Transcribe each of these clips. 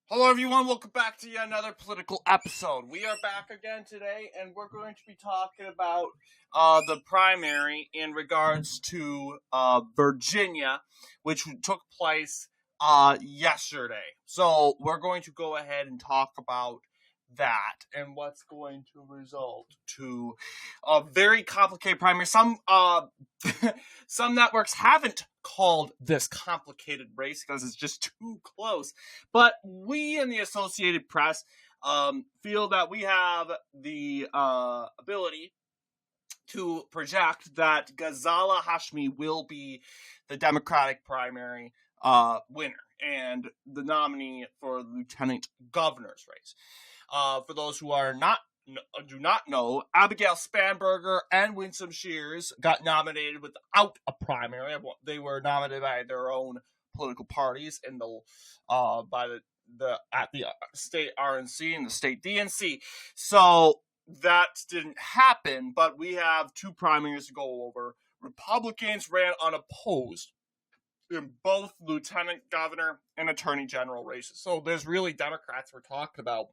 Hello, everyone. Welcome back to yet another political episode. We are back again today, and we're going to be talking about the primary in regards to Virginia, which took place yesterday. So we're going to go ahead and talk about that and what's going to result to a very complicated primary. Some networks haven't called this complicated race because it's just too close. But we in the Associated Press feel that we have the ability to project that Ghazala Hashmi will be the Democratic primary winner and the nominee for the lieutenant governor's race. For those who do not know, Abigail Spanberger and Winsome Shears got nominated without a primary. They were nominated by their own political parties in the by the at the state RNC and the state DNC. So that didn't happen, but we have two primaries to go over. Republicans ran unopposed in both lieutenant governor and attorney general races. So there's really Democrats we're talking about,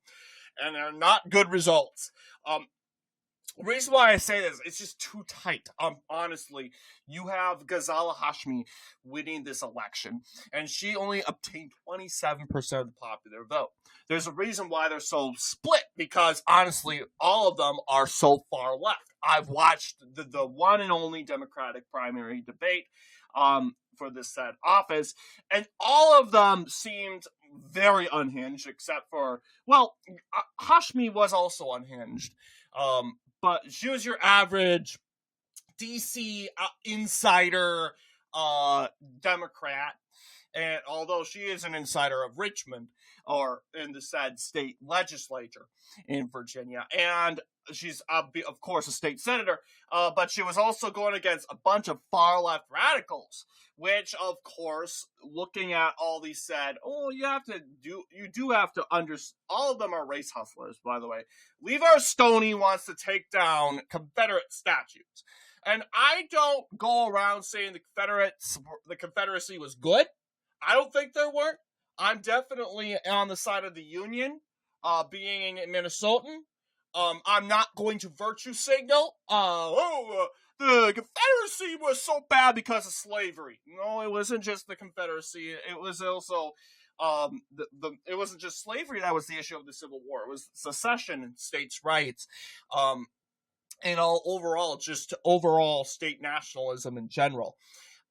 and they're not good results. The reason why I say this, it's just too tight. Honestly, you have Ghazala Hashmi winning this election, and she only obtained 27% of the popular vote. There's a reason why they're so split, because honestly, all of them are so far left. I've watched the one and only Democratic primary debate for this said office, and all of them seemed very unhinged, except for, well, Hashmi was also unhinged. But she was your average DC insider Democrat, and although she is an insider of Richmond, or in the said state legislature in Virginia, and she's of course a state senator, but she was also going against a bunch of far left radicals, which of course, looking at all these said, you do have to understand, all of them are race hustlers, by the way. Levar Stoney wants to take down Confederate statues. And I don't go around saying the Confederacy was good. I don't think there weren't. I'm definitely on the side of the Union, being a Minnesotan. I'm not going to virtue signal. The Confederacy was so bad because of slavery. No, it wasn't just the Confederacy. It was also it wasn't just slavery that was the issue of the Civil War. It was secession and states' rights. And overall state nationalism in general.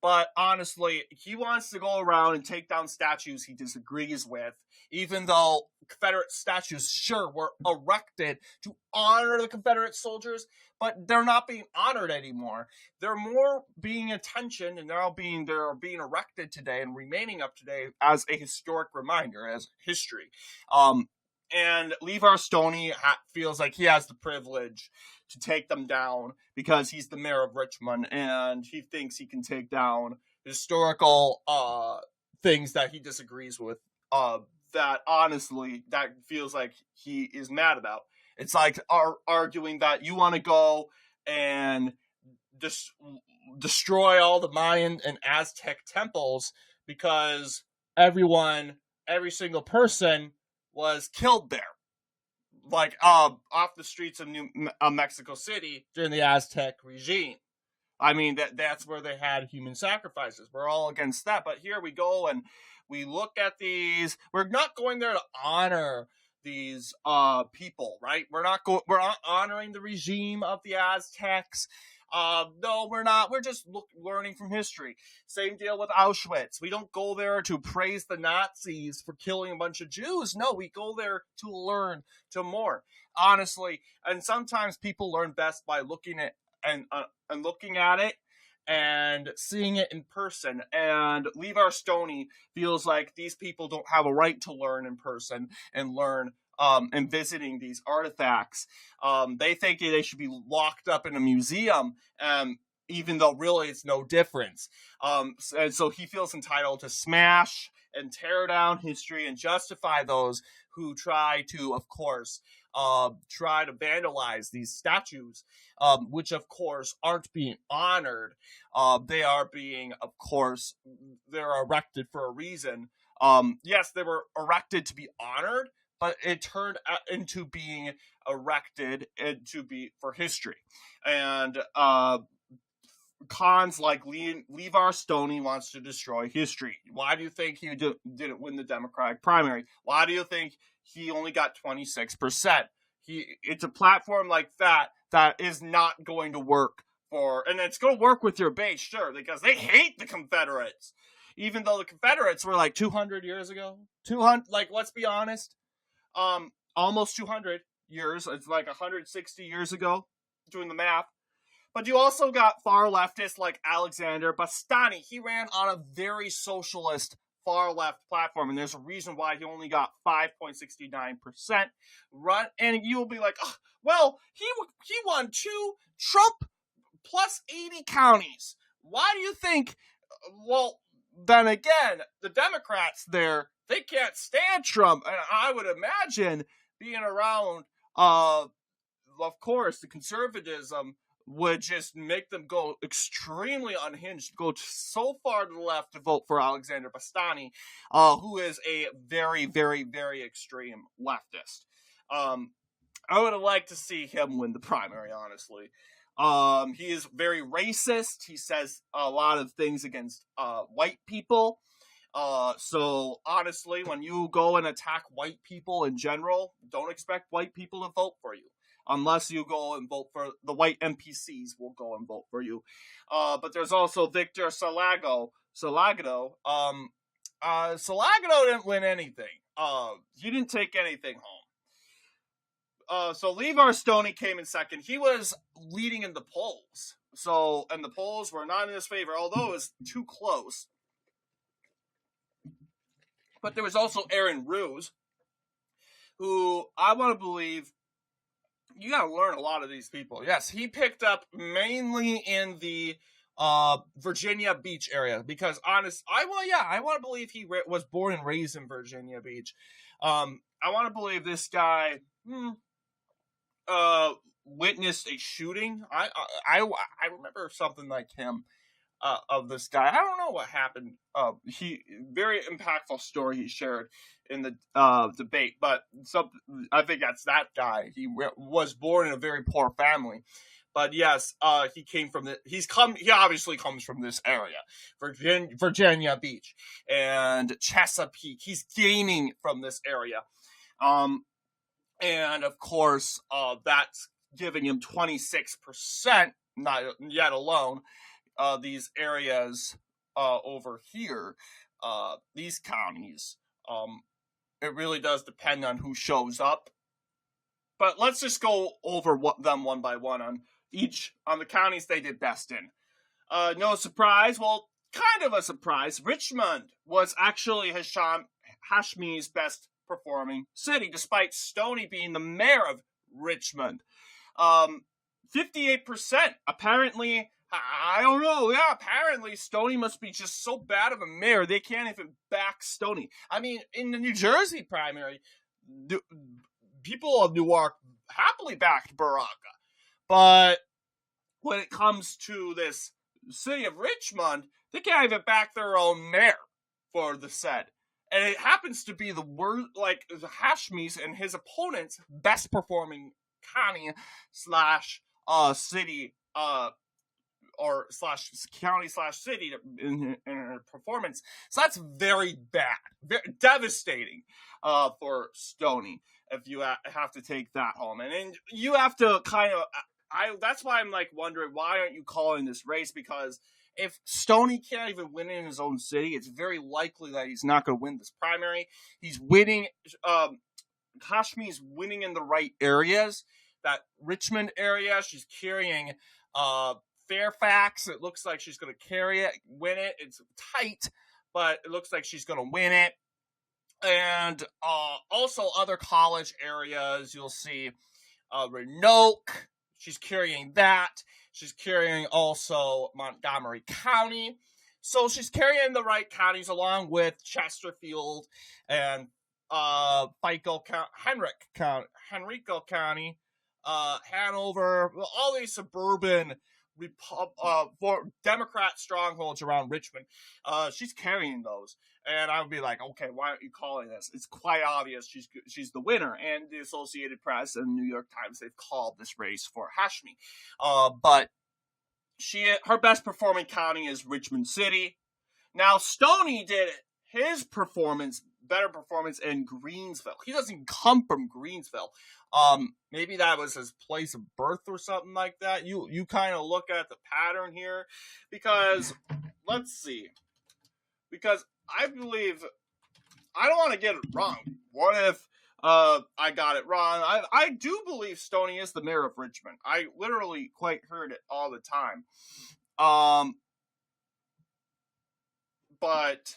But honestly, he wants to go around and take down statues he disagrees with, even though Confederate statues, sure, were erected to honor the Confederate soldiers, but they're not being honored anymore. They're more being attention, and they're being erected today and remaining up today as a historic reminder, as history. And Levar Stoney feels like he has the privilege to take them down because he's the mayor of Richmond, and he thinks he can take down historical things that he disagrees with, that honestly, that feels like he is mad about. It's like arguing that you want to go and destroy all the Mayan and Aztec temples because every single person was killed there, like off the streets of Mexico City during the Aztec regime. I mean, that's where they had human sacrifices. We're all against that, but here we go and we look at these. We're not going there to honor these people, right? We're not honoring the regime of the Aztecs. No, we're not. We're just learning from history. Same deal with Auschwitz. We don't go there to praise the Nazis for killing a bunch of Jews. No, we go there to learn, to more. Honestly, and sometimes people learn best by looking at it and seeing it in person. And Levar Stoney feels like these people don't have a right to learn in person and learn and visiting these artifacts. They think they should be locked up in a museum, even though really it's no difference. And so he feels entitled to smash and tear down history and justify those who try to, of course, try to vandalize these statues, which of course aren't being honored. They are being, of course, they're erected for a reason. Yes, they were erected to be honored, but it turned into being erected and to be for history. And cons like Levar Stoney wants to destroy history. Why do you think he didn't win the Democratic primary? Why do you think he only got 26%? It's a platform like that is not going to work and it's going to work with your base, sure, because they hate the Confederates. Even though the Confederates were like 200 years ago. 200, like, let's be honest. Almost 200 years. It's like 160 years ago, doing the math. But you also got far leftists like Alexander Bastani. He ran on a very socialist far left platform, and there's a reason why he only got 5.69% run. And you'll be like, oh, well, he won 2 Trump plus 80 counties. Why do you think? Well, then again, the Democrats there, they can't stand Trump, and I would imagine being around, of course, the conservatism would just make them go extremely unhinged, go so far to the left to vote for Alexander Bastani, who is a very, very, very extreme leftist. I would have liked to see him win the primary, honestly. He is very racist. He says a lot of things against white people. So honestly, when you go and attack white people in general, don't expect white people to vote for you. Unless you go and vote for the white NPCs will go and vote for you. But there's also Victor Salgado. Salgado didn't win anything. He didn't take anything home. So Levar Stoney came in second. He was leading in the polls. And the polls were not in his favor, although it was too close. But there was also Aaron Ruse, who I want to believe, you got to learn a lot of these people. Yes, he picked up mainly in the Virginia Beach area because I want to believe he was born and raised in Virginia Beach. I want to believe this guy witnessed a shooting. I remember something like him of this guy. I don't know what happened. He very impactful story he shared in the debate, but I think that's that guy. He was born in a very poor family, but yes, he came from he obviously comes from this area, Virginia Beach and Chesapeake. He's gaining from this area, and of course, that's giving him 26%. Not yet alone. These areas over here, these counties, it really does depend on who shows up. But let's just go over them one by one on the counties they did best in. No surprise, well, kind of a surprise. Richmond was actually Hashmi's best performing city, despite Stoney being the mayor of Richmond. 58%. Apparently, I don't know. Yeah, apparently Stoney must be just so bad of a mayor, they can't even back Stoney. I mean, in the New Jersey primary, people of Newark happily backed Baraka. But when it comes to this city of Richmond, they can't even back their own mayor for the said. And it happens to be the worst, like, Hashmi's and his opponent's best performing county / city, or / county / city in her performance. So that's very bad, very devastating for Stoney if you have to take that home. And then you have to kind of, that's why I'm like wondering, why aren't you calling this race? Because if Stoney can't even win in his own city, it's very likely that he's not going to win this primary. He's winning, Hashmi's winning in the right areas. That Richmond area, she's carrying Fairfax. It looks like she's going to win it. It's tight, but it looks like she's going to win it. And also other college areas, you'll see Roanoke. She's carrying that. She's carrying also Montgomery County. So she's carrying the right counties along with Chesterfield and Henrico County, Hanover, all these suburban for Democrat strongholds around Richmond. She's carrying those. And I would be like, okay, why aren't you calling this? It's quite obvious she's the winner. And the Associated Press and the New York Times, they've called this race for Hashmi. But her best performing county is Richmond City. Now, Stoney did his better performance in Greensville. He doesn't come from Greensville. Maybe that was his place of birth or something like that. You kind of look at the pattern here, because let's see. Because I believe, I don't want to get it wrong. What if I got it wrong? I do believe Stoney is the mayor of Richmond. I literally quite heard it all the time. But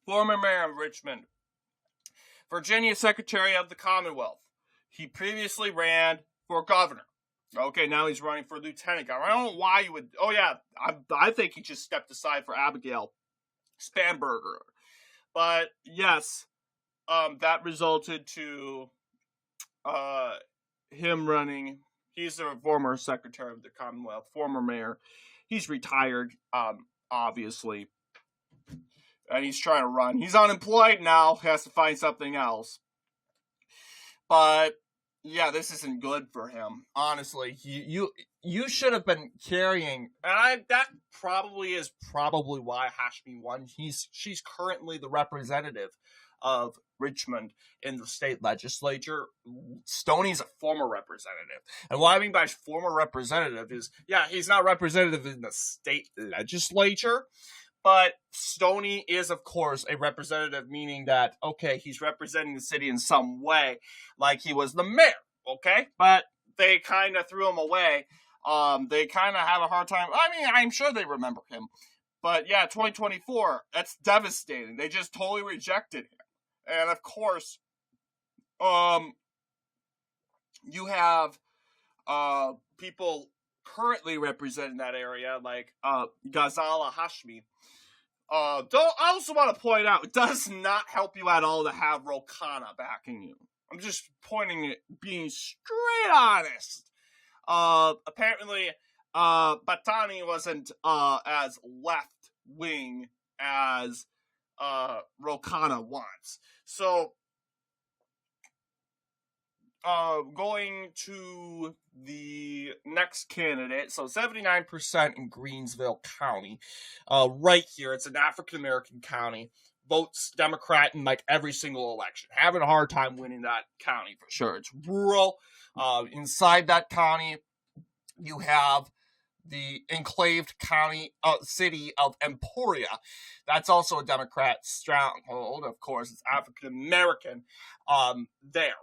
former mayor of Richmond, Virginia Secretary of the Commonwealth. He previously ran for governor. Okay, now he's running for lieutenant governor. I don't know why you would. Oh yeah, I think he just stepped aside for Abigail Spanberger. But yes, that resulted to him running. He's the former Secretary of the Commonwealth, former mayor. He's retired, obviously. And he's trying to run. He's unemployed now. He has to find something else. But yeah, this isn't good for him. Honestly, you should have been carrying. And that probably is why Hashmi won. She's currently the representative of Richmond in the state legislature. Stoney's a former representative. And what I mean by former representative is, yeah, he's not representative in the state legislature, but Stoney is, of course, a representative, meaning that, okay, he's representing the city in some way, like he was the mayor, okay? But they kind of threw him away. They kind of have a hard time. I mean, I'm sure they remember him. But yeah, 2024, that's devastating. They just totally rejected him. And of course, you have people currently representing that area, like Ghazala Hashmi. I also want to point out, it does not help you at all to have Ro Khanna backing you. I'm just being straight honest. Apparently, Batani wasn't as left-wing as Ro Khanna wants. So, going to the next candidate, so 79% in Greensville County, right here, it's an African-American county, votes Democrat in like every single election, having a hard time winning that county for sure. It's rural. Inside that county, you have the enclaved county city of Emporia. That's also a Democrat stronghold. Of course, it's African-American there.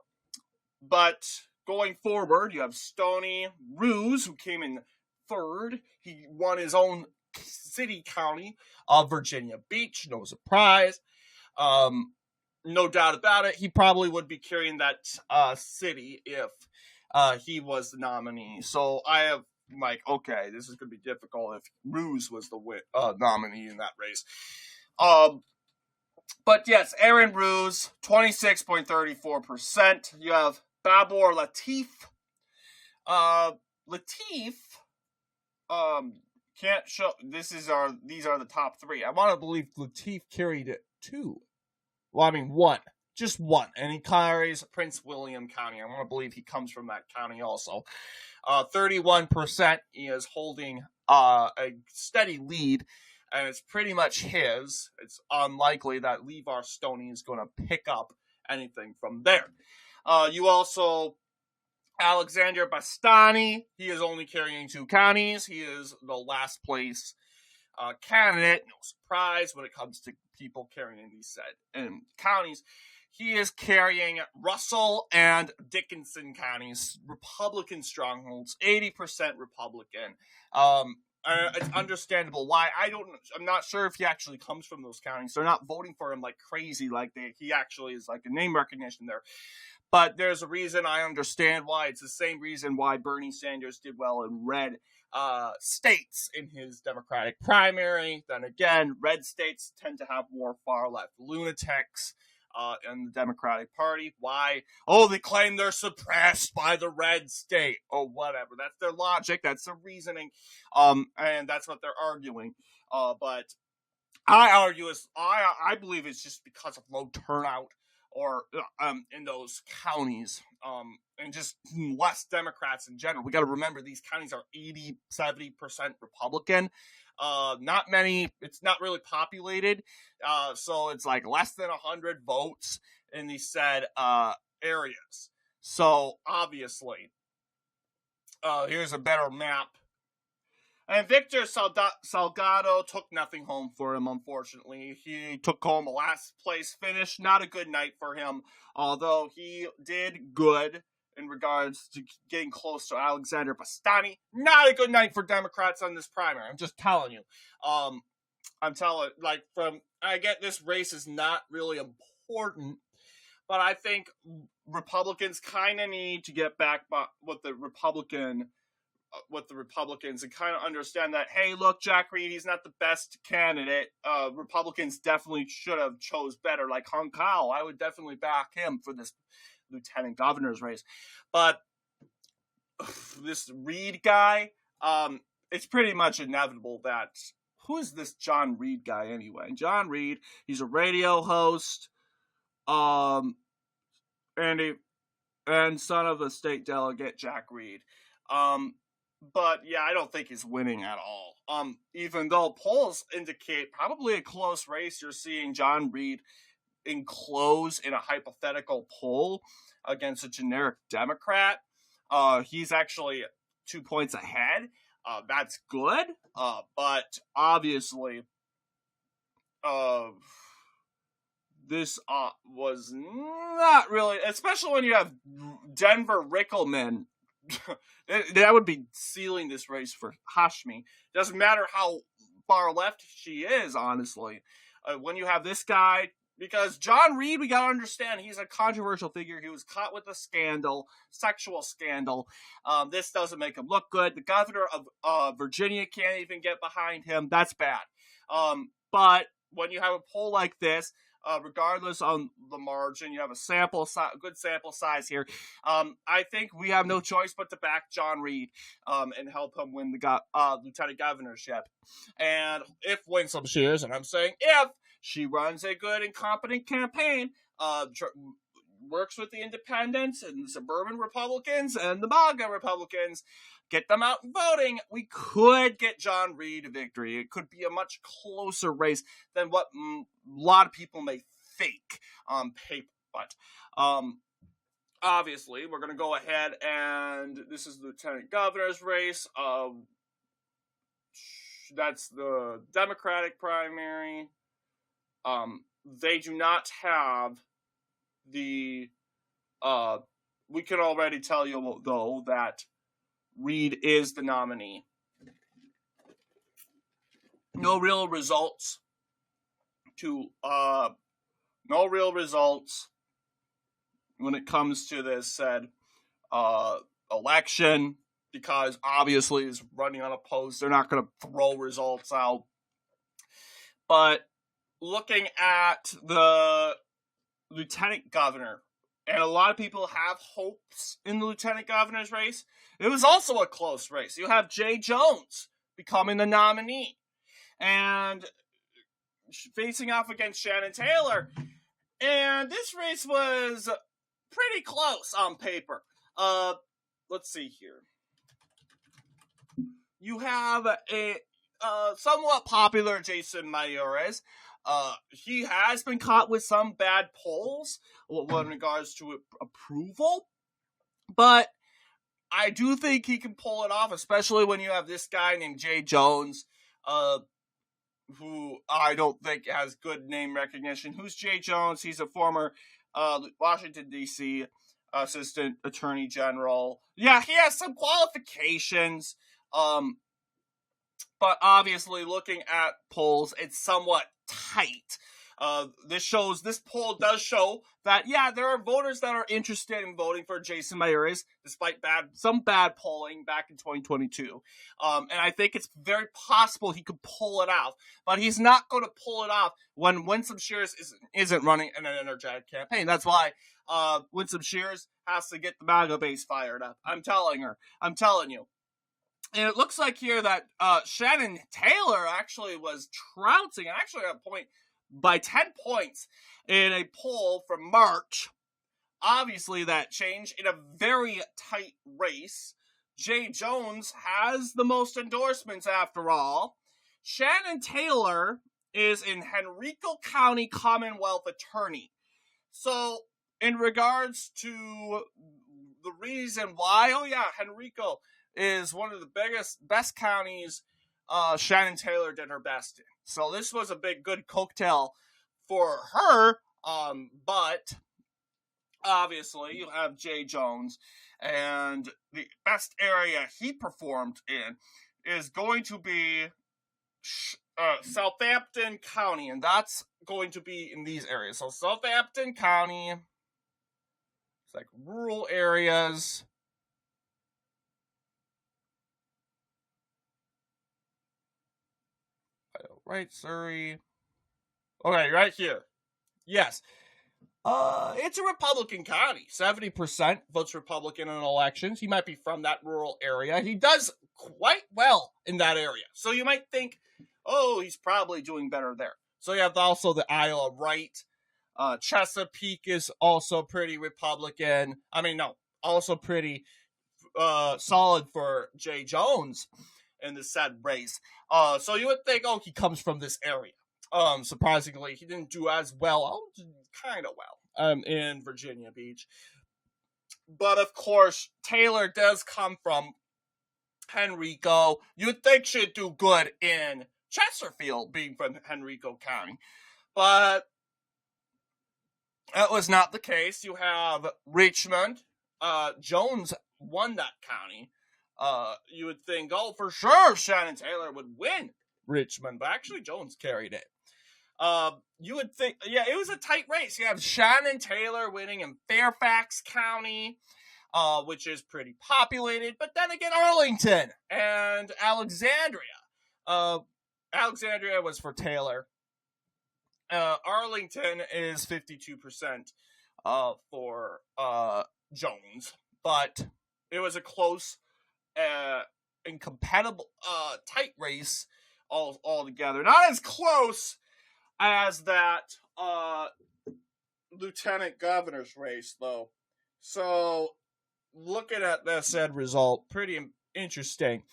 But going forward, you have Stoney Ruse, who came in third. He won his own city county of Virginia Beach. No surprise. No doubt about it. He probably would be carrying that city if he was the nominee. So I have like, okay, this is going to be difficult if Ruse was the nominee in that race. But yes, Aaron Ruse, 26.34%. You have Babur Latif. Latif can't show. These are the top three. I want to believe Latif carried it too. Well, I mean one, just one, and he carries Prince William County. I want to believe he comes from that county also. 31% he is holding a steady lead, and it's pretty much his. It's unlikely that Levar Stoney is going to pick up anything from there. You also, Alexander Bastani, he is only carrying 2 counties. He is the last place candidate. No surprise when it comes to people carrying these counties. He is carrying Russell and Dickinson counties, Republican strongholds, 80% Republican. It's understandable why. I'm not sure if he actually comes from those counties. They're not voting for him like crazy, he actually is like a name recognition there. But there's a reason. I understand why. It's the same reason why Bernie Sanders did well in red states in his Democratic primary. Then again, red states tend to have more far-left lunatics. in the Democratic Party. Why? Oh, they claim they're suppressed by the red state or whatever. That's their logic. That's their reasoning. And that's what they're arguing. But I believe it's just because of low turnout or in those counties, and just less Democrats in general. We got to remember these counties are 80-70% Republican. Not many. It's not really populated, so it's like less than 100 votes in these said areas. So obviously, here's a better map. And Victor Salgado took nothing home for him, unfortunately. He took home a last place finish. Not a good night for him, although he did good in regards to getting close to Alexander Bastani. Not a good night for Democrats on this primary. I'm just telling you. I get this race is not really important, but I think Republicans kind of need to get back with the Republicans and kind of understand that, hey, look, Jack Reed, he's not the best candidate. Republicans definitely should have chose better, like Hung Kao. I would definitely back him for this lieutenant governor's race. But this Reed guy, it's pretty much inevitable that, who is this John Reed guy anyway? John Reed, he's a radio host, and son of a state delegate, Jack Reed. But yeah, I don't think he's winning at all. Even though polls indicate probably a close race, you're seeing John Reed enclose in a hypothetical poll against a generic Democrat. He's actually 2 points ahead. That's good. But obviously, this was not really, especially when you have Denver Rickelman. That would be sealing this race for Hashmi. Doesn't matter how far left she is, honestly. When you have this guy, because John Reed, we gotta understand, he's a controversial figure. He was caught with a scandal, sexual scandal. This doesn't make him look good. The governor of Virginia can't even get behind him. That's bad. But when you have a poll like this, regardless on the margin, you have a good sample size here. I think we have no choice but to back John Reed and help him win the lieutenant governorship. And if Winsome Shears, and I'm saying if, she runs a good and competent campaign, works with the independents and the suburban Republicans and the MAGA Republicans, get them out and voting, we could get John Reed a victory. It could be a much closer race than what a lot of people may think on paper. But obviously, we're going to go ahead and this is the lieutenant governor's race. That's the Democratic primary. They do not have the, we can already tell you, though, that Reed is the nominee. No real results when it comes to this said election, because obviously he's running unopposed. They're not going to throw results out. But looking at the lieutenant governor, and a lot of people have hopes in the lieutenant governor's race, it was also a close race. You have Jay Jones becoming the nominee and facing off against Shannon Taylor. And this race was pretty close on paper. Let's see here. You have a somewhat popular Jason Mayores. He has been caught with some bad polls in regards to approval, but I do think he can pull it off, especially when you have this guy named Jay Jones, who I don't think has good name recognition. Who's Jay Jones? He's a former Washington, D.C. Assistant Attorney General. Yeah, he has some qualifications, but obviously looking at polls, it's somewhat tight. This poll does show that, yeah, there are voters that are interested in voting for Jason Miyares, despite some bad polling back in 2022. And I think it's very possible he could pull it off, but he's not going to pull it off when Winsome Shears isn't running an energetic campaign. That's why Winsome Shears has to get the MAGA base fired up. I'm telling you. And it looks like here that Shannon Taylor actually was trouncing, actually at a point by 10 points in a poll from March. Obviously, that changed in a very tight race. Jay Jones has the most endorsements after all. Shannon Taylor is in Henrico County Commonwealth Attorney. So, in regards to the reason why, Henrico is one of the best counties Shannon Taylor did her best in. So this was a good cocktail for her, but obviously you have Jay Jones, and the best area he performed in is going to be Southampton County, and that's going to be in these areas. So Southampton County, it's like rural areas. Right, Surrey. Okay, right here. Yes. It's a Republican county. 70% votes Republican in elections. He might be from that rural area. He does quite well in that area. So you might think, oh, he's probably doing better there. So you have also the Iowa right. Chesapeake is also pretty Republican. Also pretty solid for Jay Jones in the said race. So you would think, he comes from this area. Surprisingly, he didn't do as well, kind of well, in Virginia Beach. But of course, Taylor does come from Henrico. You'd think she'd do good in Chesterfield, being from Henrico County. But that was not the case. You have Richmond. Jones won that county. You would think, for sure, Shannon Taylor would win Richmond, but actually Jones carried it. You would think, it was a tight race. You have Shannon Taylor winning in Fairfax County, which is pretty populated, but then again, Arlington and Alexandria. Alexandria was for Taylor. Arlington is 52% for Jones, but it was a close and compatible tight race all together. Not as close as that lieutenant governor's race, though. So, looking at that said result, pretty interesting.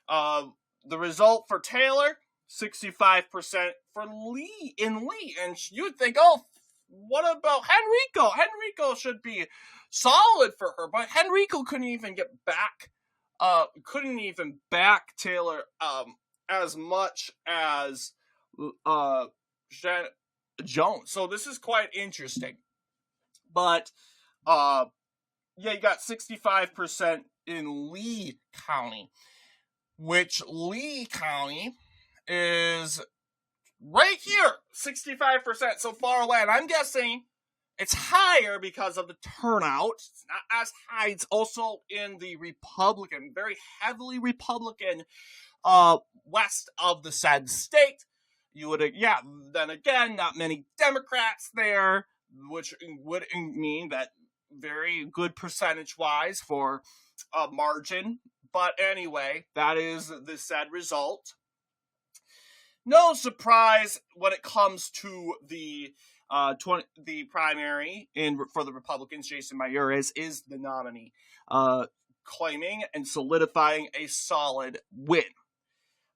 The result for Taylor, 65% for Lee. And you'd think, what about Henrico? Henrico should be solid for her, but Henrico couldn't even back Taylor as much as Jones. So this is quite interesting. But you got 65% in Lee County, which Lee County is right here, 65%, so far away. And I'm guessing it's higher because of the turnout. It's not as high. It's also in the very heavily Republican west of the said state. You would, then again, not many Democrats there, which would mean that very good percentage-wise for margin. But anyway, that is the said result. No surprise when it comes to the primary for the Republicans. Jason Miyares is the nominee, claiming and solidifying a solid win.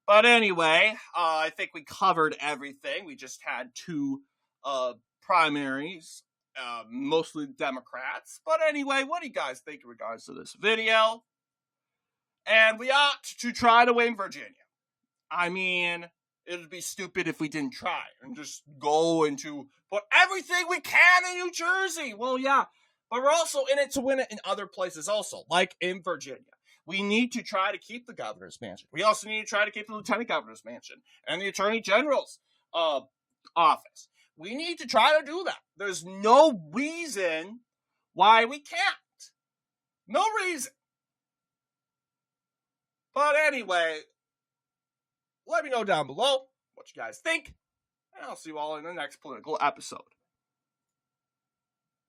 But anyway, I think we covered everything. We just had two primaries, mostly Democrats. But anyway, what do you guys think in regards to this video? And we ought to try to win Virginia. I mean, it would be stupid if we didn't try and just go into put everything we can in New Jersey. Well, yeah, but we're also in it to win it in other places also, like in Virginia. We need to try to keep the governor's mansion. We also need to try to keep the lieutenant governor's mansion and the attorney general's office. We need to try to do that. There's no reason why we can't. No reason. But anyway, let me know down below what you guys think, and I'll see you all in the next political episode.